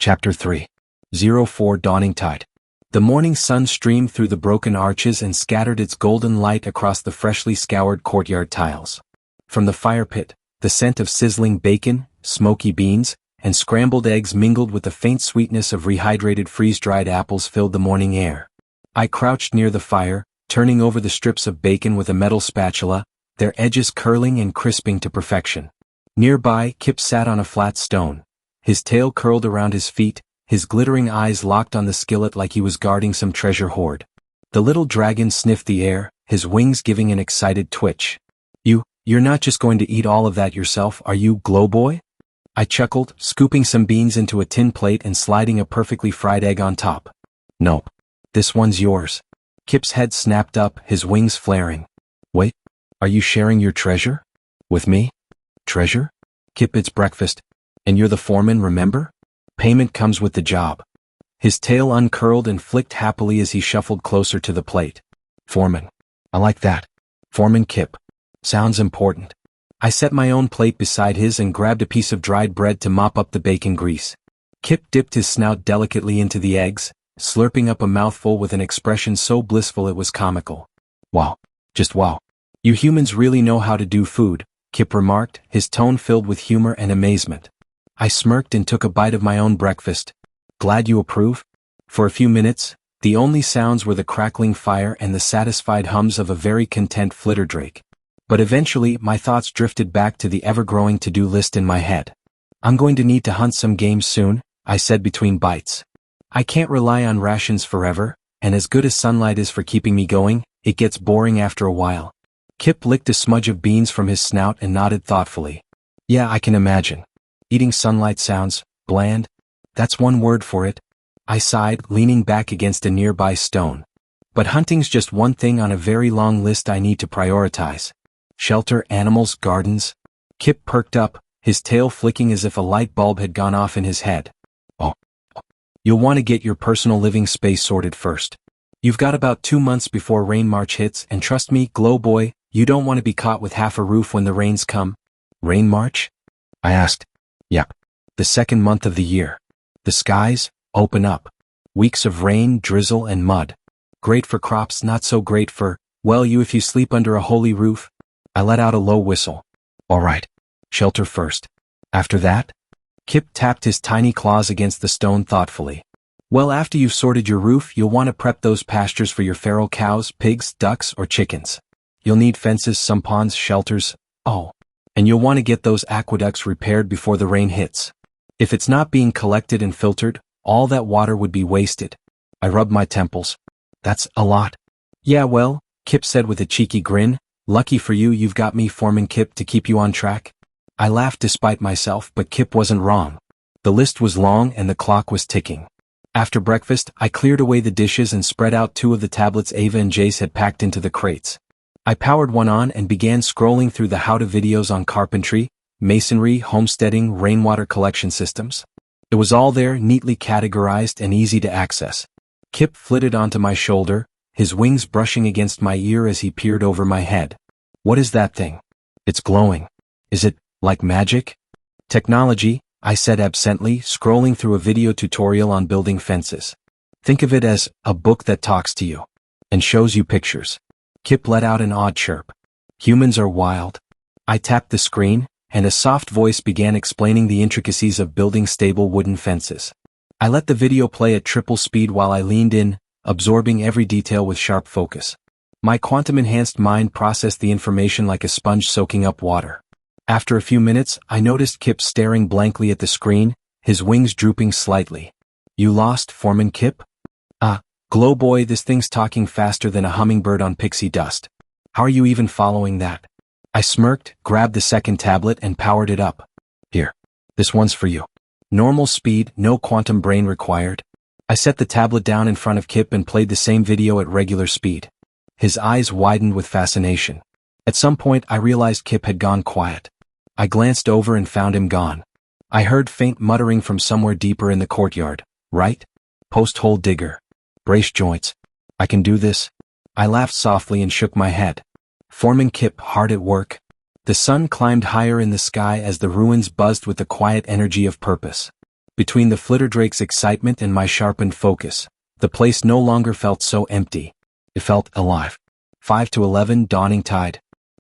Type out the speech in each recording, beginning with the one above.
Chapter 3. 04 Dawning Tide. The morning sun streamed through the broken arches and scattered its golden light across the freshly scoured courtyard tiles. From the fire pit, the scent of sizzling bacon, smoky beans, and scrambled eggs mingled with the faint sweetness of rehydrated freeze-dried apples filled the morning air. I crouched near the fire, turning over the strips of bacon with a metal spatula, their edges curling and crisping to perfection. Nearby, Kip sat on a flat stone, his tail curled around his feet, his glittering eyes locked on the skillet like he was guarding some treasure hoard. The little dragon sniffed the air, his wings giving an excited twitch. You're not just going to eat all of that yourself, are you, Glowboy? I chuckled, scooping some beans into a tin plate and sliding a perfectly fried egg on top. Nope. This one's yours. Kip's head snapped up, his wings flaring. Wait, are you sharing your treasure? With me? Treasure? Kip, it's breakfast. And you're the foreman, remember? Payment comes with the job. His tail uncurled and flicked happily as he shuffled closer to the plate. Foreman. I like that. Foreman Kip. Sounds important. I set my own plate beside his and grabbed a piece of dried bread to mop up the bacon grease. Kip dipped his snout delicately into the eggs, slurping up a mouthful with an expression so blissful it was comical. Wow. Just wow. You humans really know how to do food, Kip remarked, his tone filled with humor and amazement. I smirked and took a bite of my own breakfast. Glad you approve? For a few minutes, the only sounds were the crackling fire and the satisfied hums of a very content flitterdrake. But eventually, my thoughts drifted back to the ever-growing to-do list in my head. I'm going to need to hunt some game soon, I said between bites. I can't rely on rations forever, and as good as sunlight is for keeping me going, it gets boring after a while. Kip licked a smudge of beans from his snout and nodded thoughtfully. Yeah, I can imagine. Eating sunlight sounds bland. That's one word for it. I sighed, leaning back against a nearby stone. But hunting's just one thing on a very long list I need to prioritize. Shelter, animals, gardens. Kip perked up, his tail flicking as if a light bulb had gone off in his head. Oh. You'll want to get your personal living space sorted first. You've got about 2 months before Rainmarch hits, and trust me, Glowboy, you don't want to be caught with half a roof when the rains come. Rainmarch? I asked. Yep. The second month of the year. The skies open up. Weeks of rain, drizzle, and mud. Great for crops, not so great for, well, you if you sleep under a holy roof. I let out a low whistle. All right. Shelter first. After that? Kip tapped his tiny claws against the stone thoughtfully. Well, after you've sorted your roof, you'll want to prep those pastures for your feral cows, pigs, ducks, or chickens. You'll need fences, some ponds, shelters. Oh. And you'll want to get those aqueducts repaired before the rain hits. If it's not being collected and filtered, all that water would be wasted. I rubbed my temples. That's a lot. Yeah, well, Kip said with a cheeky grin. Lucky for you, you've got me, Foreman Kip, to keep you on track. I laughed despite myself, but Kip wasn't wrong. The list was long and the clock was ticking. After breakfast, I cleared away the dishes and spread out 2 of the tablets Ava and Jace had packed into the crates. I powered one on and began scrolling through the how-to videos on carpentry, masonry, homesteading, rainwater collection systems. It was all there, neatly categorized and easy to access. Kip flitted onto my shoulder, his wings brushing against my ear as he peered over my head. What is that thing? It's glowing. Is it, like magic? Technology, I said absently, scrolling through a video tutorial on building fences. Think of it as a book that talks to you and shows you pictures. Kip let out an odd chirp. Humans are wild. I tapped the screen, and a soft voice began explaining the intricacies of building stable wooden fences. I let the video play at triple speed while I leaned in, absorbing every detail with sharp focus. My quantum-enhanced mind processed the information like a sponge soaking up water. After a few minutes, I noticed Kip staring blankly at the screen, his wings drooping slightly. You lost, Foreman Kip? Glowboy, this thing's talking faster than a hummingbird on pixie dust. How are you even following that? I smirked, grabbed the second tablet and powered it up. Here. This one's for you. Normal speed, no quantum brain required. I set the tablet down in front of Kip and played the same video at regular speed. His eyes widened with fascination. At some point, I realized Kip had gone quiet. I glanced over and found him gone. I heard faint muttering from somewhere deeper in the courtyard. Right? Post-hole digger. Brace joints. I can do this. I laughed softly and shook my head. Foreman Kip hard at work. The sun climbed higher in the sky as the ruins buzzed with the quiet energy of purpose. Between the flitterdrake's excitement and my sharpened focus, the place no longer felt so empty. It felt alive. 5 to 11 dawning tide.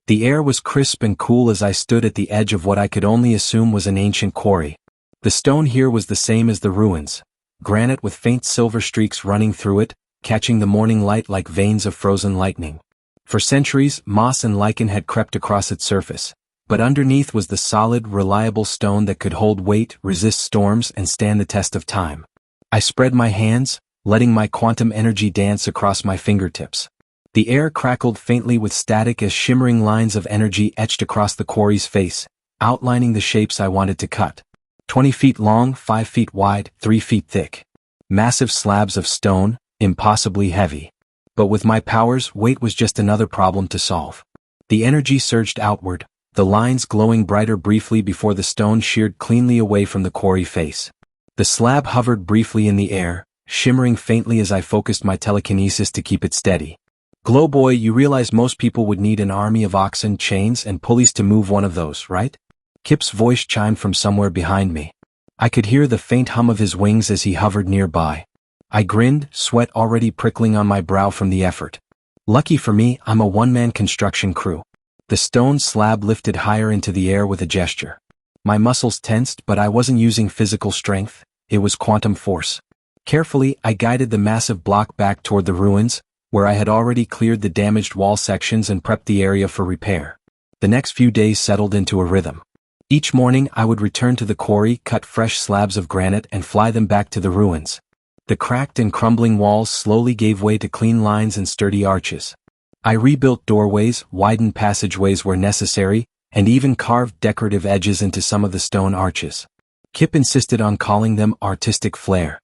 The air was crisp and cool as I stood at the edge of what I could only assume was an ancient quarry. The stone here was the same as the ruins, granite with faint silver streaks running through it, catching the morning light like veins of frozen lightning. For centuries, moss and lichen had crept across its surface, but underneath was the solid, reliable stone that could hold weight, resist storms, and stand the test of time. I spread my hands, letting my quantum energy dance across my fingertips. The air crackled faintly with static as shimmering lines of energy etched across the quarry's face, outlining the shapes I wanted to cut. 20 feet long, 5 feet wide, 3 feet thick. Massive slabs of stone, impossibly heavy. But with my powers, weight was just another problem to solve. The energy surged outward, the lines glowing brighter briefly before the stone sheared cleanly away from the quarry face. The slab hovered briefly in the air, shimmering faintly as I focused my telekinesis to keep it steady. Glow boy, you realize most people would need an army of oxen, chains, and pulleys to move one of those, right? Kip's voice chimed from somewhere behind me. I could hear the faint hum of his wings as he hovered nearby. I grinned, sweat already prickling on my brow from the effort. Lucky for me, I'm a one-man construction crew. The stone slab lifted higher into the air with a gesture. My muscles tensed, but I wasn't using physical strength, it was quantum force. Carefully, I guided the massive block back toward the ruins, where I had already cleared the damaged wall sections and prepped the area for repair. The next few days settled into a rhythm. Each morning I would return to the quarry, cut fresh slabs of granite and fly them back to the ruins. The cracked and crumbling walls slowly gave way to clean lines and sturdy arches. I rebuilt doorways, widened passageways where necessary, and even carved decorative edges into some of the stone arches. Kip insisted on calling them artistic flair.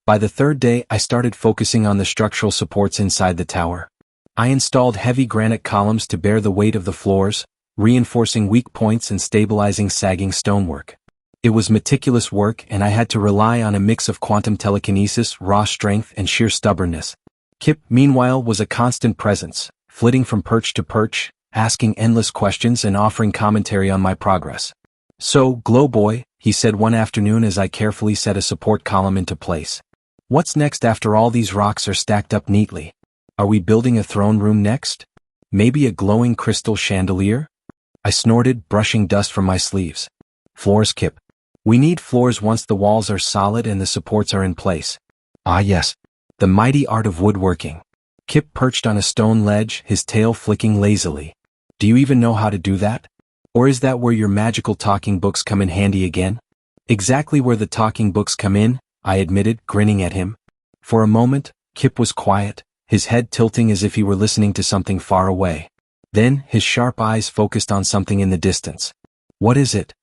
By the third day, I started focusing on the structural supports inside the tower. I installed heavy granite columns to bear the weight of the floors, reinforcing weak points and stabilizing sagging stonework. It was meticulous work, and I had to rely on a mix of quantum telekinesis, raw strength, and sheer stubbornness. Kip, meanwhile, was a constant presence, flitting from perch to perch, asking endless questions and offering commentary on my progress. "So, Glow Boy," he said one afternoon as I carefully set a support column into place. "What's next after all these rocks are stacked up neatly? Are we building a throne room next? Maybe a glowing crystal chandelier?" I snorted, brushing dust from my sleeves. "Floors, Kip. We need floors once the walls are solid and the supports are in place." "Ah yes, the mighty art of woodworking." Kip perched on a stone ledge, his tail flicking lazily. "Do you even know how to do that? Or is that where your magical talking books come in handy again?" "Exactly where the talking books come in," I admitted, grinning at him. For a moment, Kip was quiet, his head tilting as if he were listening to something far away. Then, his sharp eyes focused on something in the distance. "What is it?"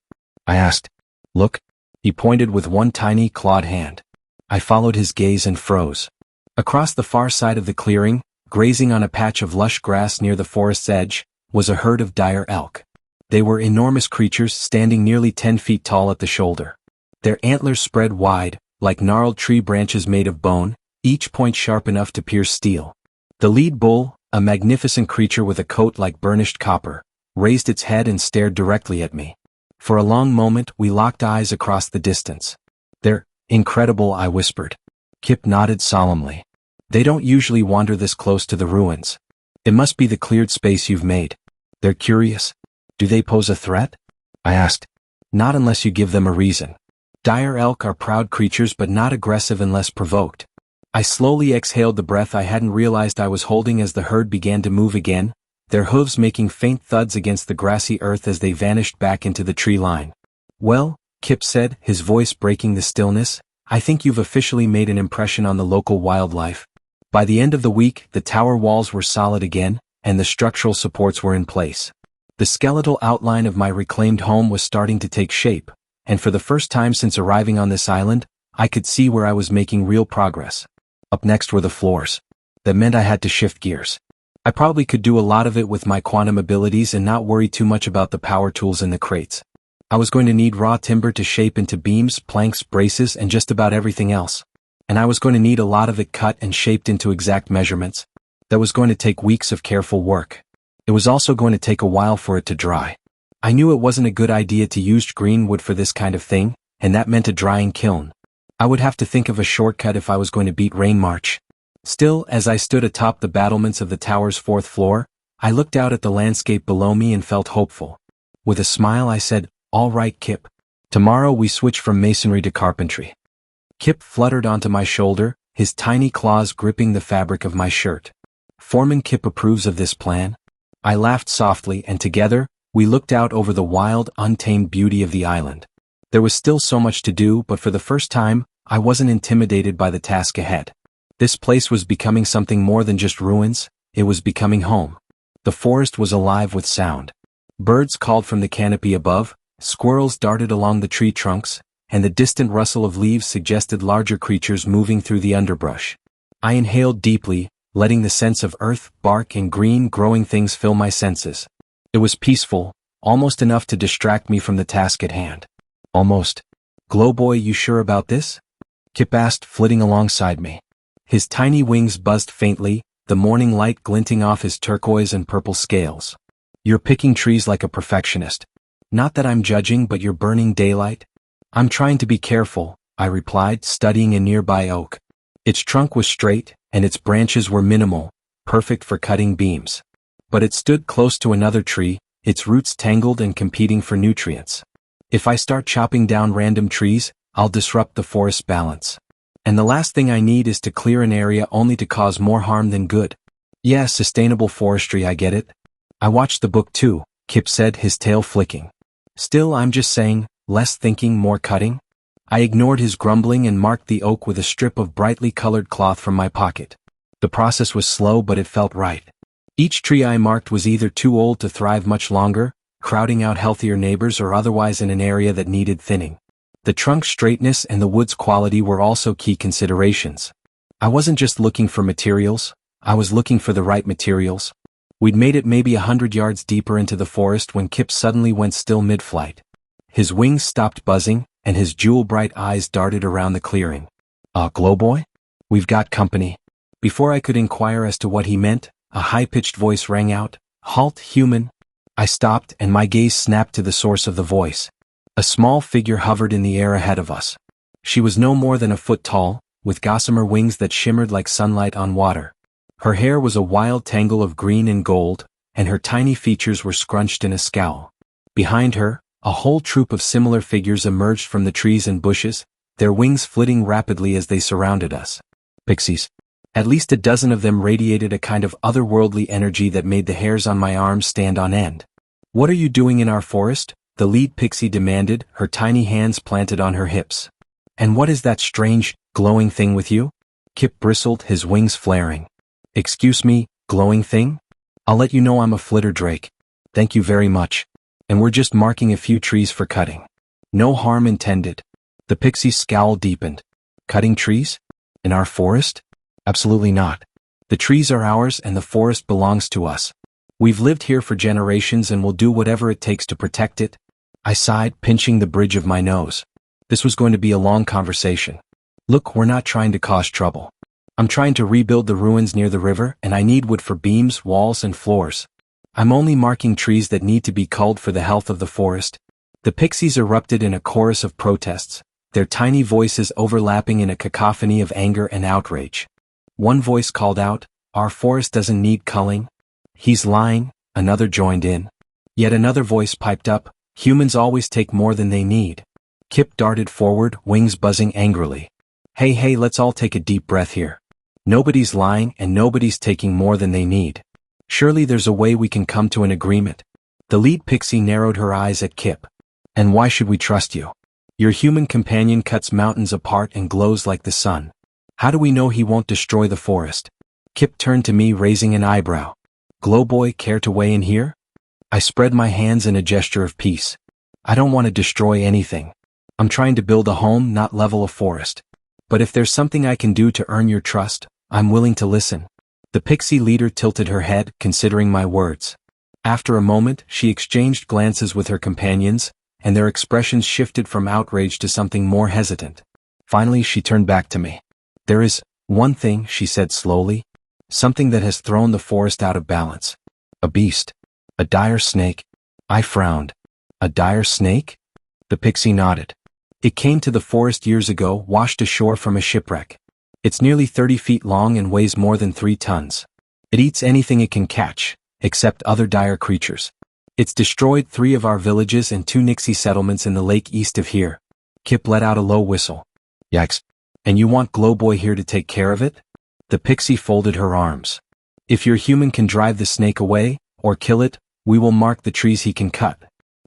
I asked. "Look." He pointed with one tiny, clawed hand. I followed his gaze and froze. Across the far side of the clearing, grazing on a patch of lush grass near the forest's edge, was a herd of dire elk. They were enormous creatures standing nearly 10 feet tall at the shoulder. Their antlers spread wide, like gnarled tree branches made of bone, each point sharp enough to pierce steel. The lead bull, a magnificent creature with a coat like burnished copper, raised its head and stared directly at me. For a long moment we locked eyes across the distance. "They're incredible," I whispered. Kip nodded solemnly. "They don't usually wander this close to the ruins. It must be the cleared space you've made." "They're curious. Do they pose a threat?" I asked. "Not unless you give them a reason. Dire elk are proud creatures but not aggressive unless provoked." I slowly exhaled the breath I hadn't realized I was holding as the herd began to move again, their hooves making faint thuds against the grassy earth as they vanished back into the tree line. "Well," Kip said, his voice breaking the stillness, "I think you've officially made an impression on the local wildlife." By the end of the week, the tower walls were solid again, and the structural supports were in place. The skeletal outline of my reclaimed home was starting to take shape, and for the first time since arriving on this island, I could see where I was making real progress. Up next were the floors. That meant I had to shift gears. I probably could do a lot of it with my quantum abilities and not worry too much about the power tools in the crates. I was going to need raw timber to shape into beams, planks, braces, and just about everything else. And I was going to need a lot of it cut and shaped into exact measurements. That was going to take weeks of careful work. It was also going to take a while for it to dry. I knew it wasn't a good idea to use green wood for this kind of thing, and that meant a drying kiln, I would have to think of a shortcut if I was going to beat Rainmarch. Still, as I stood atop the battlements of the tower's 4th floor, I looked out at the landscape below me and felt hopeful. With a smile I said, "All right, Kip. Tomorrow we switch from masonry to carpentry." Kip fluttered onto my shoulder, his tiny claws gripping the fabric of my shirt. "Foreman Kip approves of this plan?" I laughed softly, and together, we looked out over the wild, untamed beauty of the island. There was still so much to do, but for the first time, I wasn't intimidated by the task ahead. This place was becoming something more than just ruins, it was becoming home. The forest was alive with sound. Birds called from the canopy above, squirrels darted along the tree trunks, and the distant rustle of leaves suggested larger creatures moving through the underbrush. I inhaled deeply, letting the sense of earth, bark, and green growing things fill my senses. It was peaceful, almost enough to distract me from the task at hand. Almost. "Glowboy, you sure about this?" Kip asked, flitting alongside me. His tiny wings buzzed faintly, the morning light glinting off his turquoise and purple scales. "You're picking trees like a perfectionist. Not that I'm judging, but you're burning daylight." "I'm trying to be careful," I replied, studying a nearby oak. Its trunk was straight, and its branches were minimal, perfect for cutting beams. But it stood close to another tree, its roots tangled and competing for nutrients. If I start chopping down random trees, I'll disrupt the forest's balance. And the last thing I need is to clear an area only to cause more harm than good. "Yeah, sustainable forestry, I get it. I watched the book too," Kip said, his tail flicking. "Still, I'm just saying, less thinking, more cutting." I ignored his grumbling and marked the oak with a strip of brightly colored cloth from my pocket. The process was slow, but it felt right. Each tree I marked was either too old to thrive much longer, crowding out healthier neighbors, or otherwise in an area that needed thinning. The trunk's straightness and the wood's quality were also key considerations. I wasn't just looking for materials, I was looking for the right materials. We'd made it maybe 100 yards deeper into the forest when Kip suddenly went still mid-flight. His wings stopped buzzing, and his jewel-bright eyes darted around the clearing. "Glowboy? We've got company." Before I could inquire as to what he meant, a high-pitched voice rang out, "Halt, human!" I stopped, and my gaze snapped to the source of the voice. A small figure hovered in the air ahead of us. She was no more than a foot tall, with gossamer wings that shimmered like sunlight on water. Her hair was a wild tangle of green and gold, and her tiny features were scrunched in a scowl. Behind her, a whole troop of similar figures emerged from the trees and bushes, their wings flitting rapidly as they surrounded us. Pixies. At least a dozen of them radiated a kind of otherworldly energy that made the hairs on my arms stand on end. "What are you doing in our forest?" the lead pixie demanded, her tiny hands planted on her hips. "And what is that strange, glowing thing with you?" Kip bristled, his wings flaring. "Excuse me, glowing thing? I'll let you know I'm a flitterdrake. Thank you very much. And we're just marking a few trees for cutting. No harm intended." The pixie's scowl deepened. "Cutting trees? In our forest? Absolutely not. The trees are ours and the forest belongs to us. We've lived here for generations and will do whatever it takes to protect it." I sighed, pinching the bridge of my nose. This was going to be a long conversation. "Look, we're not trying to cause trouble. I'm trying to rebuild the ruins near the river, and I need wood for beams, walls, and floors. I'm only marking trees that need to be culled for the health of the forest." The pixies erupted in a chorus of protests, their tiny voices overlapping in a cacophony of anger and outrage. One voice called out, "Our forest doesn't need culling." "He's lying," another joined in. Yet another voice piped up, "Humans always take more than they need." Kip darted forward, wings buzzing angrily. Hey, let's all take a deep breath here. Nobody's lying and nobody's taking more than they need. Surely there's a way we can come to an agreement." The lead pixie narrowed her eyes at Kip. "And why should we trust you? Your human companion cuts mountains apart and glows like the sun. How do we know he won't destroy the forest?" Kip turned to me, raising an eyebrow. "Glowboy, care to weigh in here?" I spread my hands in a gesture of peace. "I don't want to destroy anything. I'm trying to build a home, not level a forest. But if there's something I can do to earn your trust, I'm willing to listen." The pixie leader tilted her head, considering my words. After a moment, she exchanged glances with her companions, and their expressions shifted from outrage to something more hesitant. Finally, she turned back to me. "There is one thing," she said slowly. "Something that has thrown the forest out of balance. A beast. A dire snake." I frowned. "A dire snake?" The pixie nodded. It came to the forest years ago, washed ashore from a shipwreck. It's nearly 30 feet long and weighs more than 3 tons. It eats anything it can catch, except other dire creatures. It's destroyed 3 of our villages and 2 Nixie settlements in the lake east of here. Kip let out a low whistle. Yikes. And you want Glowboy here to take care of it? The pixie folded her arms. If your human can drive the snake away, or kill it, we will mark the trees he can cut.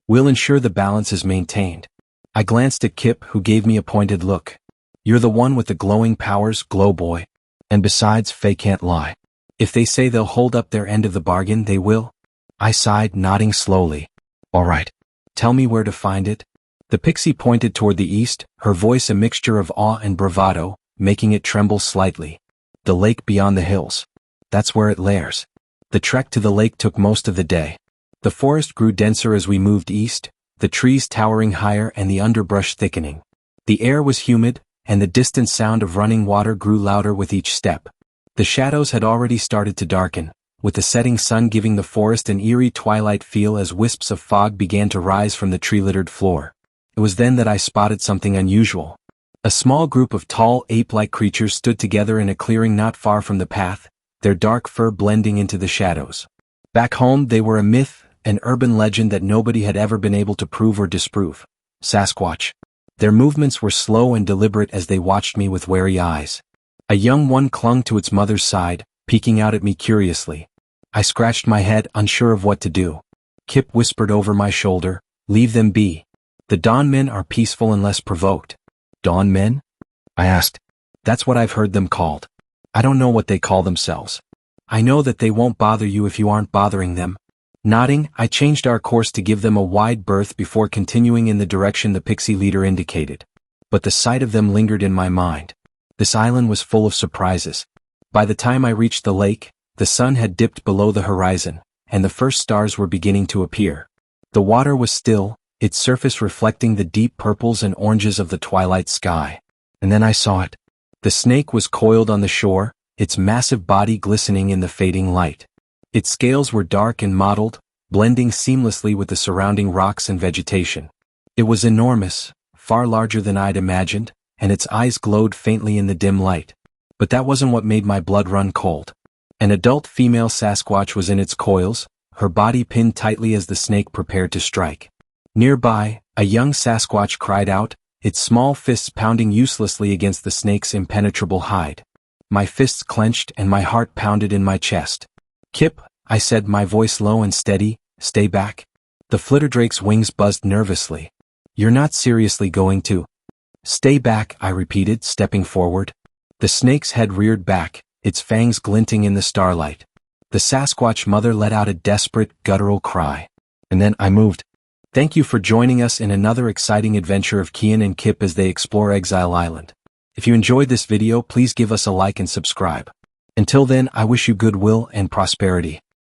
We'll ensure the balance is maintained. I glanced at Kip, who gave me a pointed look. You're the one with the glowing powers, Glowboy. And besides, Fae can't lie. If they say they'll hold up their end of the bargain, they will. I sighed, nodding slowly. All right. Tell me where to find it. The pixie pointed toward the east, her voice a mixture of awe and bravado, making it tremble slightly. The lake beyond the hills. That's where it lairs. The trek to the lake took most of the day. The forest grew denser as we moved east, the trees towering higher and the underbrush thickening. The air was humid, and the distant sound of running water grew louder with each step. The shadows had already started to darken, with the setting sun giving the forest an eerie twilight feel as wisps of fog began to rise from the tree-littered floor. It was then that I spotted something unusual. A small group of tall, ape-like creatures stood together in a clearing not far from the path, their dark fur blending into the shadows. Back home they were a myth, an urban legend that nobody had ever been able to prove or disprove. Sasquatch. Their movements were slow and deliberate as they watched me with wary eyes. A young one clung to its mother's side, peeking out at me curiously. I scratched my head, unsure of what to do. Kip whispered over my shoulder, "Leave them be. The Dawn Men are peaceful and less provoked." Dawn Men? I asked. That's what I've heard them called. I don't know what they call themselves. I know that they won't bother you if you aren't bothering them. Nodding, I changed our course to give them a wide berth before continuing in the direction the pixie leader indicated. But the sight of them lingered in my mind. This island was full of surprises. By the time I reached the lake, the sun had dipped below the horizon, and the first stars were beginning to appear. The water was still, its surface reflecting the deep purples and oranges of the twilight sky. And then I saw it. The snake was coiled on the shore, its massive body glistening in the fading light. Its scales were dark and mottled, blending seamlessly with the surrounding rocks and vegetation. It was enormous, far larger than I'd imagined, and its eyes glowed faintly in the dim light. But that wasn't what made my blood run cold. An adult female Sasquatch was in its coils, her body pinned tightly as the snake prepared to strike. Nearby, a young Sasquatch cried out, its small fists pounding uselessly against the snake's impenetrable hide. My fists clenched and my heart pounded in my chest. "Kip," I said, my voice low and steady, "stay back." The flitterdrake's wings buzzed nervously. "You're not seriously going to?" "Stay back," I repeated, stepping forward. The snake's head reared back, its fangs glinting in the starlight. The Sasquatch mother let out a desperate, guttural cry. And then I moved. Thank you for joining us in another exciting adventure of Cian and Kip as they explore Exile Island. If you enjoyed this video, please give us a like and subscribe. Until then, I wish you goodwill and prosperity.